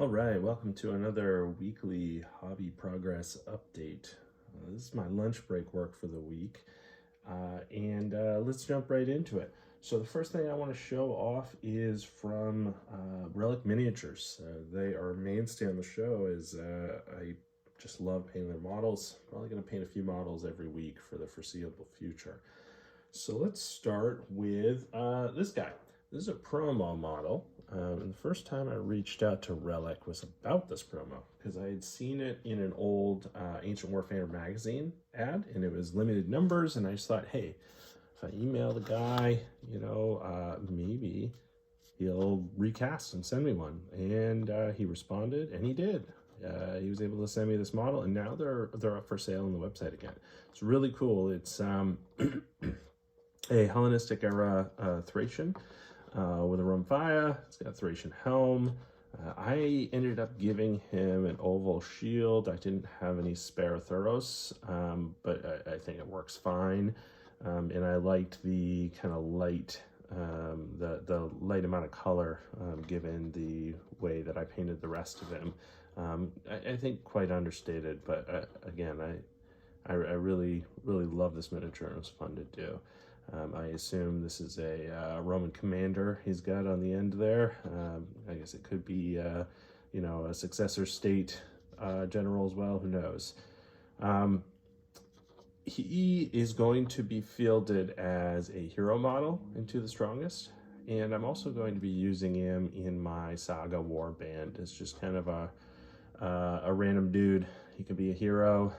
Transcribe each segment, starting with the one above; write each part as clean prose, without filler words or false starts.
All right, welcome to another weekly hobby progress update. This is my lunch break work for the week, and let's jump right into it. So the first thing I want to show off is from Relic Miniatures. They are a mainstay on the show. I just love painting their models. Probably going to paint a few models every week for the foreseeable future. So let's start with this guy. This is a promo model. And the first time I reached out to Relic was about this promo because I had seen it in an old Ancient Warfare magazine ad, and it was limited numbers. And I just thought, hey, if I email the guy, maybe he'll recast and send me one. And he responded, and he did. He was able to send me this model, and now they're up for sale on the website again. It's really cool. It's a Hellenistic era Thracian with a Rumphia. It's got a Thracian helm. I ended up giving him an oval shield. I didn't have any spare Thuros, but I think it works fine. And I liked the kind of light, the light amount of color given the way that I painted the rest of him. I think quite understated, but again, I really love this miniature, and it was fun to do. I assume this is a Roman commander he's got on the end there. I guess it could be, a successor state general as well. Who knows? He is going to be fielded as a hero model into the strongest, and I'm also going to be using him in my Saga war band. It's just kind of a random dude. He can be a hero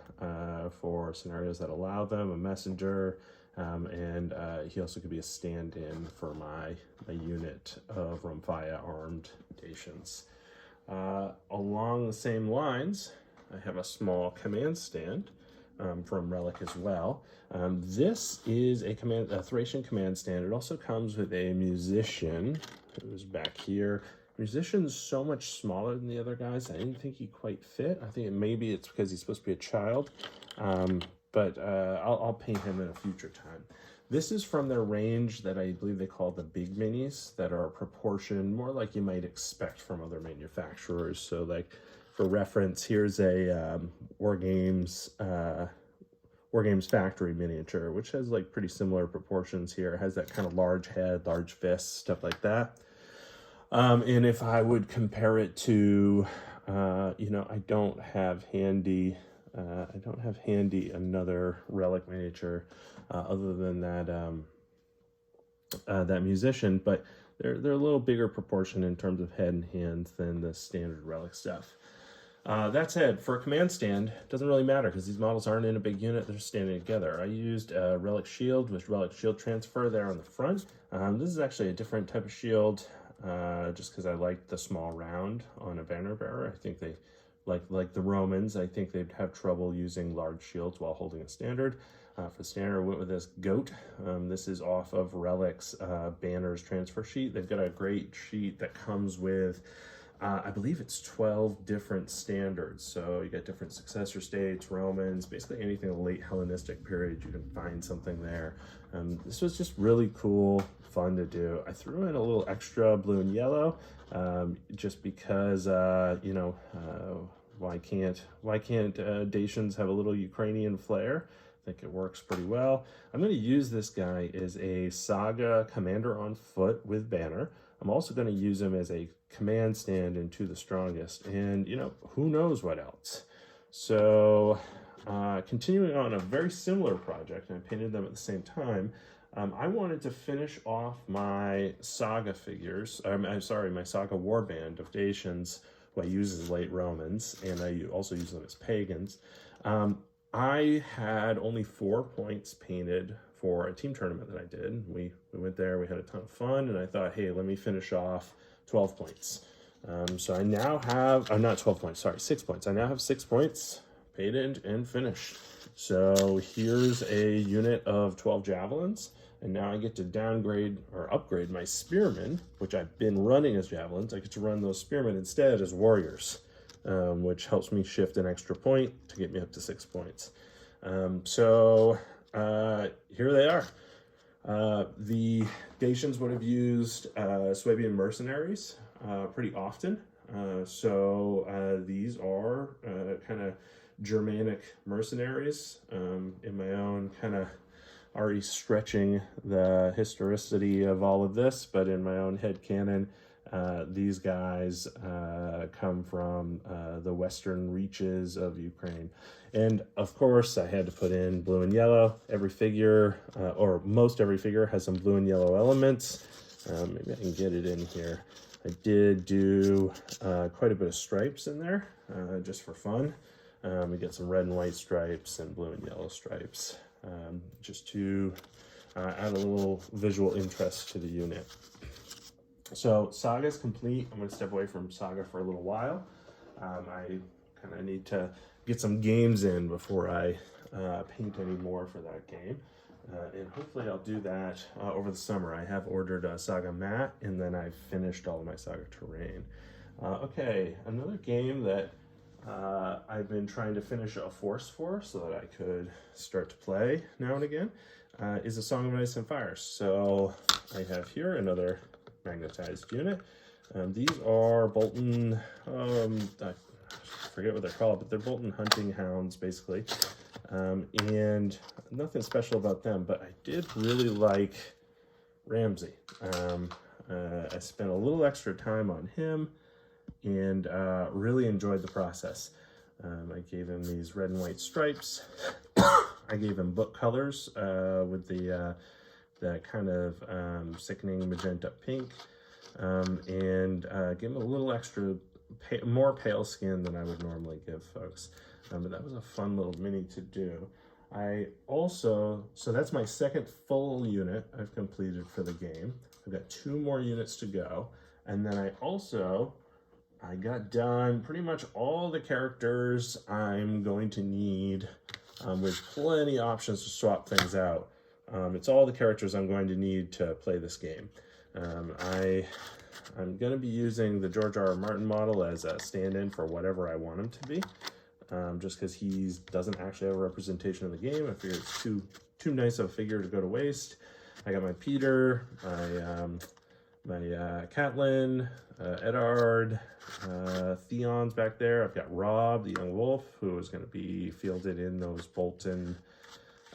for scenarios that allow them, a messenger. And he also could be a stand-in for my unit of Rumphia armed Dacians. Along the same lines, I have a small command stand from Relic as well. This is a Thracian command stand. It also comes with a musician who's back here. Musician's so much smaller than the other guys. I didn't think he quite fit. I think maybe it's because he's supposed to be a child. But I'll paint him in a future time. This is from their range that I believe they call the big minis, that are proportioned more like you might expect from other manufacturers. So like for reference, here's a War Games factory miniature, which has like pretty similar proportions here. It has that kind of large head, large fists, stuff like that. And if I would compare it to, I don't have handy another Relic miniature other than that musician, but they're a little bigger proportion in terms of head and hands than the standard Relic stuff. That said, for a command stand, it doesn't really matter because these models aren't in a big unit, they're standing together. I used a Relic shield with Relic shield transfer there on the front. This is actually a different type of shield, just because I liked the small round on a banner bearer. I think they like the Romans, I think they'd have trouble using large shields while holding a standard. For the standard, I went with this goat. This is off of Relic's banners transfer sheet. They've got a great sheet that comes with, I believe it's 12 different standards. So you got different successor states, Romans, basically anything in the late Hellenistic period, you can find something there. This was just really cool, fun to do. I threw in a little extra blue and yellow, just because, why can't Dacians have a little Ukrainian flair? I think it works pretty well. I'm going to use this guy as a Saga commander on foot with banner. I'm also going to use him as a command stand into the strongest, and who knows what else. So continuing on a very similar project, and I painted them at the same time, I wanted to finish off my Saga figures. I'm sorry, my Saga warband of Dacians, who I use as late Romans, and I also use them as pagans. I had only 4 points painted for a team tournament that I did. We went there, we had a ton of fun, and I thought, hey, let me finish off 12 points. So I now have, not 12 points, sorry, 6 points. I now have 6 points painted and finished. So here's a unit of 12 javelins, and now I get to downgrade or upgrade my spearmen, which I've been running as javelins. I get to run those spearmen instead as warriors, which helps me shift an extra point to get me up to 6 points. Here they are. The Dacians would have used Swabian mercenaries pretty often. These are kind of Germanic mercenaries, in my own kind of already stretching the historicity of all of this, but in my own headcanon, these guys come from the western reaches of Ukraine. And of course, I had to put in blue and yellow. Every figure, or most every figure, has some blue and yellow elements. Maybe I can get it in here. I did do quite a bit of stripes in there, just for fun. We get some red and white stripes and blue and yellow stripes, just to add a little visual interest to the unit. So Saga's complete. I'm going to step away from Saga for a little while. I kind of need to get some games in before I paint any more for that game. And hopefully I'll do that over the summer. I have ordered a Saga Matte, and then I've finished all of my Saga Terrain. Okay, another game that I've been trying to finish a force for so that I could start to play now and again is A Song of Ice and Fire. So I have here another magnetized unit. These are Bolton, I forget what they're called, but they're Bolton hunting hounds basically. And nothing special about them, but I did really like Ramsey. I spent a little extra time on him and really enjoyed the process. I gave him these red and white stripes. I gave him book colors with the kind of sickening magenta pink, and gave him a little extra, more pale skin than I would normally give folks. But that was a fun little mini to do. I also, so that's my second full unit I've completed for the game. I've got 2 more units to go. And then I got done pretty much all the characters I'm going to need, with plenty of options to swap things out. It's all the characters I'm going to need to play this game. I'm going to be using the George R.R. Martin model as a stand-in for whatever I want him to be. Just because he doesn't actually have a representation of the game. I figured it's too nice of a figure to go to waste. I got my Peter, my Catelyn, Eddard, Theon's back there. I've got Rob, the young wolf, who is going to be fielded in those Bolton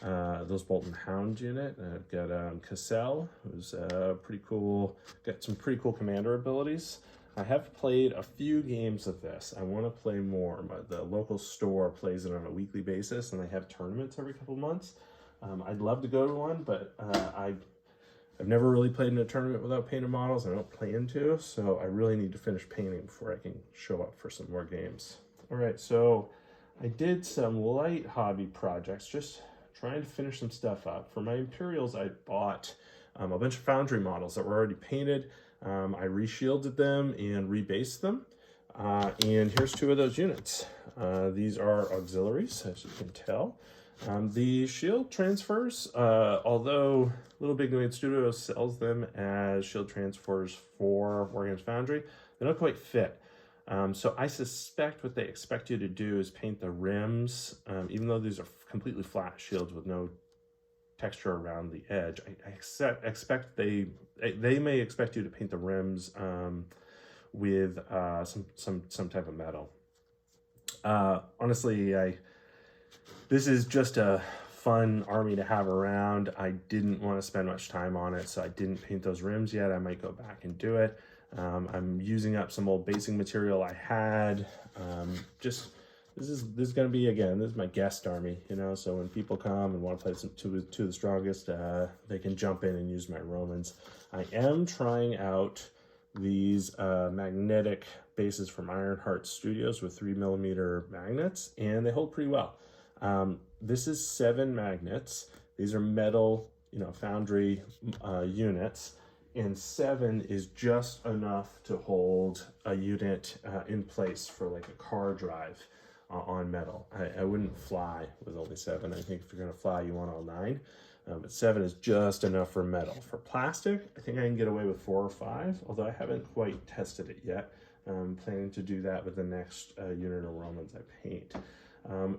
Hound unit. And I've got Cassell, who's pretty cool. Got some pretty cool commander abilities. I have played a few games of this. I want to play more, but the local store plays it on a weekly basis, and they have tournaments every couple months. I'd love to go to one, but I've never really played in a tournament without painted models. I don't plan to, so I really need to finish painting before I can show up for some more games. All right, so I did some light hobby projects, just trying to finish some stuff up. For my Imperials, I bought a bunch of Foundry models that were already painted. I reshielded them and rebased them. And here's 2 of those units. These are auxiliaries, as you can tell. The shield transfers, although Little Big New Age Studios sells them as shield transfers for Wargames Foundry, they don't quite fit. So I suspect what they expect you to do is paint the rims, even though these are completely flat shields with no texture around the edge. I expect they may expect you to paint the rims with some type of metal. Honestly, this is just a fun army to have around. I didn't want to spend much time on it, so I didn't paint those rims yet. I might go back and do it. I'm using up some old basing material I had. This is going to be, again, this is my guest army, you know, so when people come and want to play some two of the strongest, they can jump in and use my Romans. I am trying out these magnetic bases from Ironheart Studios with 3mm magnets, and they hold pretty well. This is 7 magnets. These are metal, you know, Foundry units, and 7 is just enough to hold a unit in place for like a car drive. On metal. I wouldn't fly with only 7. I think if you're going to fly, you want all 9. But 7 is just enough for metal. For plastic, I think I can get away with 4 or 5, although I haven't quite tested it yet. I'm planning to do that with the next unit of Romans I paint.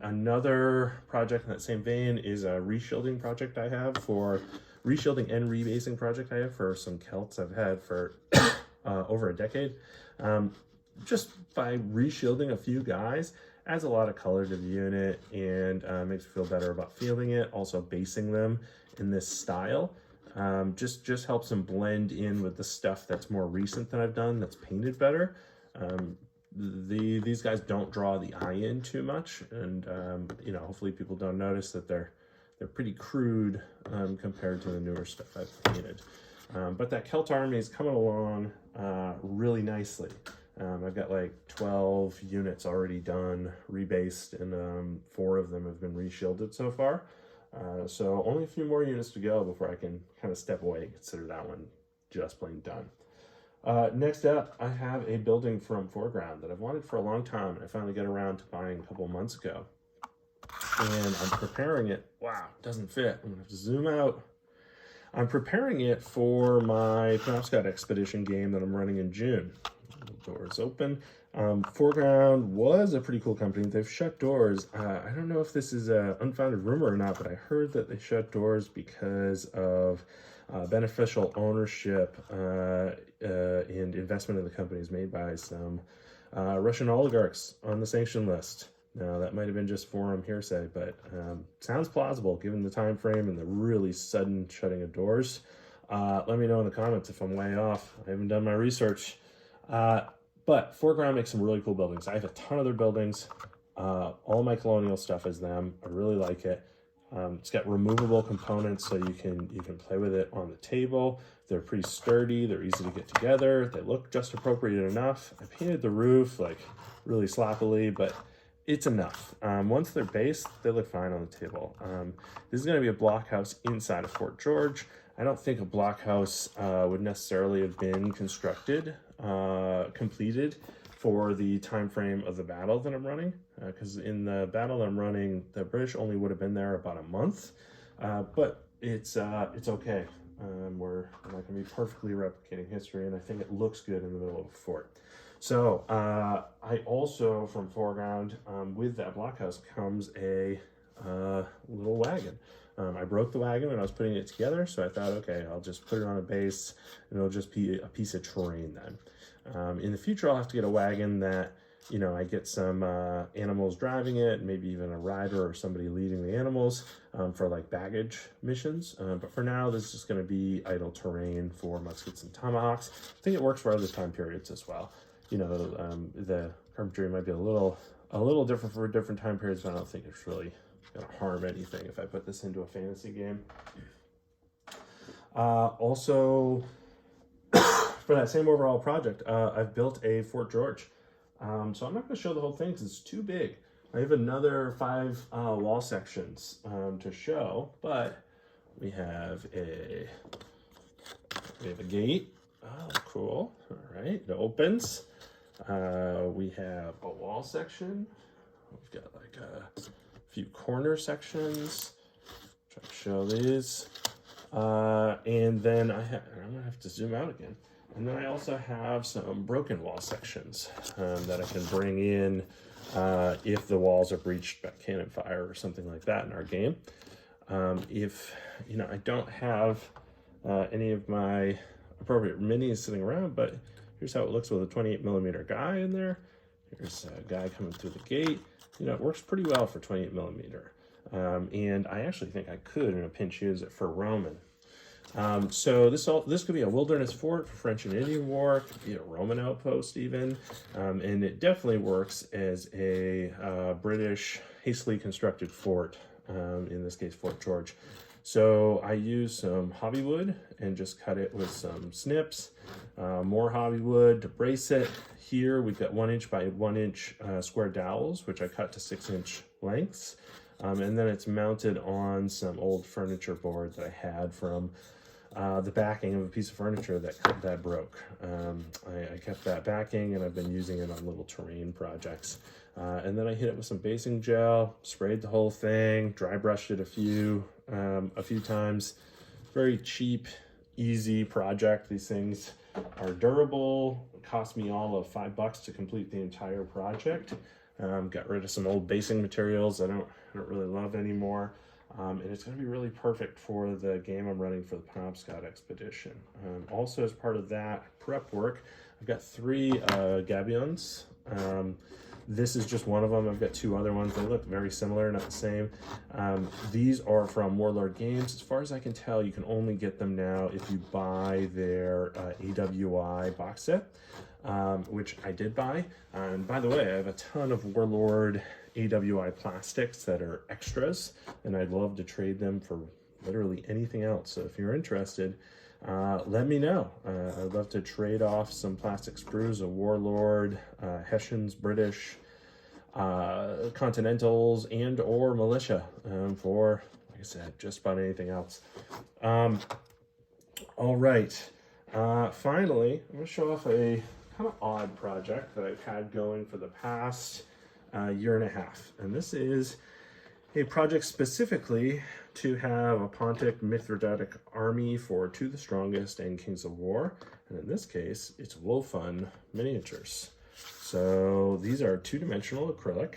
Another project in that same vein is a reshielding project I have for reshielding and rebasing project I have for some Celts I've had for over a decade. just by reshielding a few guys, adds a lot of color to the unit and makes me feel better about fielding it. Also basing them in this style just helps them blend in with the stuff that's more recent that I've done, that's painted better. These guys don't draw the eye in too much, and you know, hopefully people don't notice that they're pretty crude compared to the newer stuff I've painted. But that Celt army is coming along really nicely. I've got like 12 units already done, rebased, and 4 of them have been reshielded so far. So only a few more units to go before I can kind of step away and consider that one just plain done. Next up, I have a building from Foreground that I've wanted for a long time, and I finally got around to buying a couple months ago. And I'm preparing it. Wow, it doesn't fit. I'm gonna have to zoom out. I'm preparing it for my Penobscot Expedition game that I'm running in June. The doors open. Foreground was a pretty cool company. They've shut doors. I don't know if this is an unfounded rumor or not, but I heard that they shut doors because of beneficial ownership and investment in the companies made by some Russian oligarchs on the sanction list. Now, that might have been just forum hearsay, but sounds plausible given the time frame and the really sudden shutting of doors. Let me know in the comments if I'm way off. I haven't done my research. But Foreground makes some really cool buildings. I have a ton of their buildings. All my colonial stuff is them. I really like it. It's got removable components, so you can play with it on the table. They're pretty sturdy. They're easy to get together. They look just appropriate enough. I painted the roof like really sloppily, but it's enough. Once they're based, they look fine on the table. This is going to be a blockhouse inside of Fort George. I don't think a blockhouse would necessarily have been constructed, completed for the time frame of the battle that I'm running, because in the battle I'm running, the British only would have been there about a month, but it's okay. We're not going to be perfectly replicating history, and I think it looks good in the middle of a fort. So I also, from Foreground, with that blockhouse comes a little wagon. I broke the wagon when I was putting it together, so I thought, okay, I'll just put it on a base, and it'll just be a piece of terrain then. In the future, I'll have to get a wagon that, you know, I get some animals driving it, maybe even a rider or somebody leading the animals for like baggage missions. But for now, this is just going to be idle terrain for muskets and tomahawks. I think it works for other time periods as well. You know, the carpentry might be a little different for different time periods, but I don't think it's really going to harm anything if I put this into a fantasy game. Also, for that same overall project, I've built a Fort George. So I'm not going to show the whole thing because it's too big. I have another 5 wall sections to show, but we have a gate. Oh, cool. All right, it opens. We have a wall section. We've got like a few corner sections. Try to show these. And then I'm gonna have to zoom out again. And then I also have some broken wall sections that I can bring in if the walls are breached by cannon fire or something like that in our game. If, you know, I don't have any of my appropriate minis sitting around, but here's how it looks with a 28mm guy in there. Here's a guy coming through the gate. You know, it works pretty well for 28mm. And I actually think I could, in a pinch, use it for Roman. So this could be a wilderness fort for French and Indian War. It could be a Roman outpost even. And it definitely works as a British hastily constructed fort, in this case, Fort George. So I used some hobby wood and just cut it with some snips, more hobby wood to brace it. Here we've got 1" by 1" square dowels, which I cut to 6" lengths. And then it's mounted on some old furniture board that I had from the backing of a piece of furniture that broke. I kept that backing and I've been using it on little terrain projects. And then I hit it with some basing gel, sprayed the whole thing, dry brushed it a few times. Very cheap, easy project. These things are durable. It cost me all of $5 to complete the entire project. Got rid of some old basing materials I don't really love anymore. And it's going to be really perfect for the game I'm running for the Penobscot Expedition. Also, as part of that prep work, I've got 3 gabions. This is just one of them. I've got 2 other ones. They look very similar, not the same. These are from Warlord Games. As far as I can tell, you can only get them now if you buy their AWI box set, which I did buy. And by the way, I have a ton of Warlord AWI plastics that are extras, and I'd love to trade them for literally anything else. So if you're interested, let me know. I'd love to trade off some plastic sprues of Warlord, Hessians, British, Continentals, and or Militia for, like I said, just about anything else. All right. Finally, I'm going to show off a kind of odd project that I've had going for the past year and a half. And this is a project specifically to have a Pontic Mithridatic army for 2 the Strongest and Kings of War. And in this case, it's Wolfun miniatures. So these are 2-dimensional acrylic,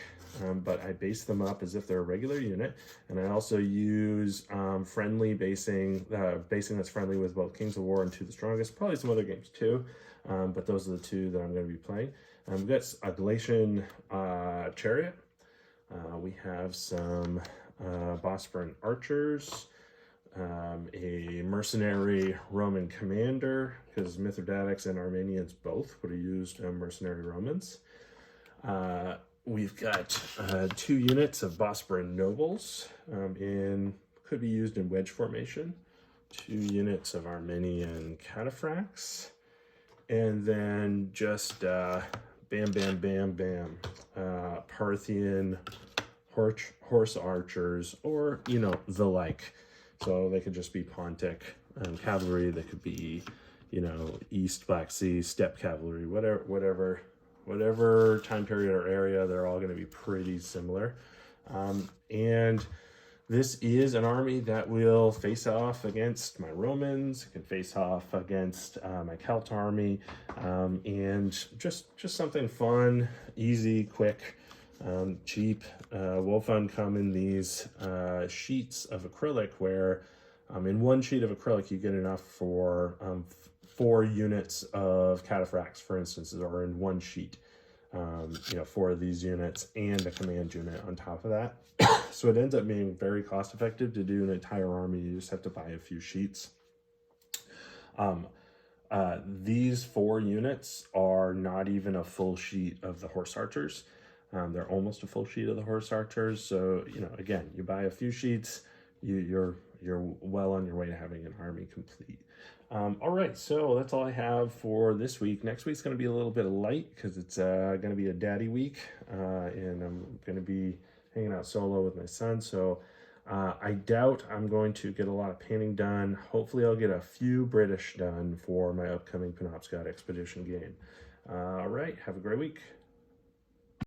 but I base them up as if they're a regular unit. And I also use friendly basing that's friendly with both Kings of War and 2 the Strongest, probably some other games too. But those are the 2 that I'm going to be playing. We've got a Galatian Chariot. We have some Bosporan Archers, a Mercenary Roman Commander, because Mithridatics and Armenians both would have used Mercenary Romans. We've got 2 units of Bosporan Nobles, could be used in wedge formation, 2 units of Armenian Cataphracts, and then just bam, bam, bam, bam, Parthian horse archers, or, you know, the like. So they could just be Pontic cavalry. They could be, you know, East Black Sea steppe cavalry, whatever time period or area. They're all going to be pretty similar. And this is an army that will face off against my Romans. It can face off against my Celt army, and just something fun, easy, quick. Cheap. Wolfun come in these sheets of acrylic where in 1 sheet of acrylic you get enough for 4 units of cataphracts, for instance, or in 1 sheet, you know, 4 of these units and a command unit on top of that. So it ends up being very cost effective to do an entire army. You just have to buy a few sheets. These 4 units are not even a full sheet of the horse archers. They're almost a full sheet of the horse archers. So, you know, again, you buy a few sheets, you're well on your way to having an army complete. All right, so that's all I have for this week. Next week's going to be a little bit light because it's going to be a daddy week, and I'm going to be hanging out solo with my son. So I doubt I'm going to get a lot of painting done. Hopefully I'll get a few British done for my upcoming Penobscot Expedition game. All right, have a great week.